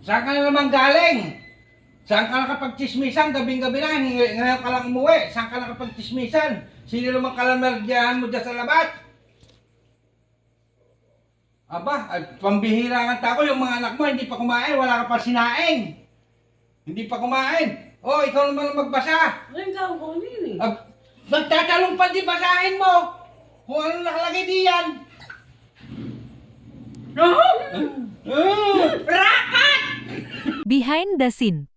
Saan ka na naman galing? Saan ka nakapagchismisan? Gabing-gabi na, ngayon ka lang umuwi. Saan ka nakapagchismisan? Sino naman kalamerdyahan mo dyan sa labas? Aba, pambihira ang tako, yung mga anak mo hindi pa kumain, wala ka pa sinaing. Hindi pa kumain. Oh, ikaw naman ang magbasa. Ay, ikaw ko nini. Magtatalong pa di basahin mo. Kung ano nakalagay diyan. Behind the scene.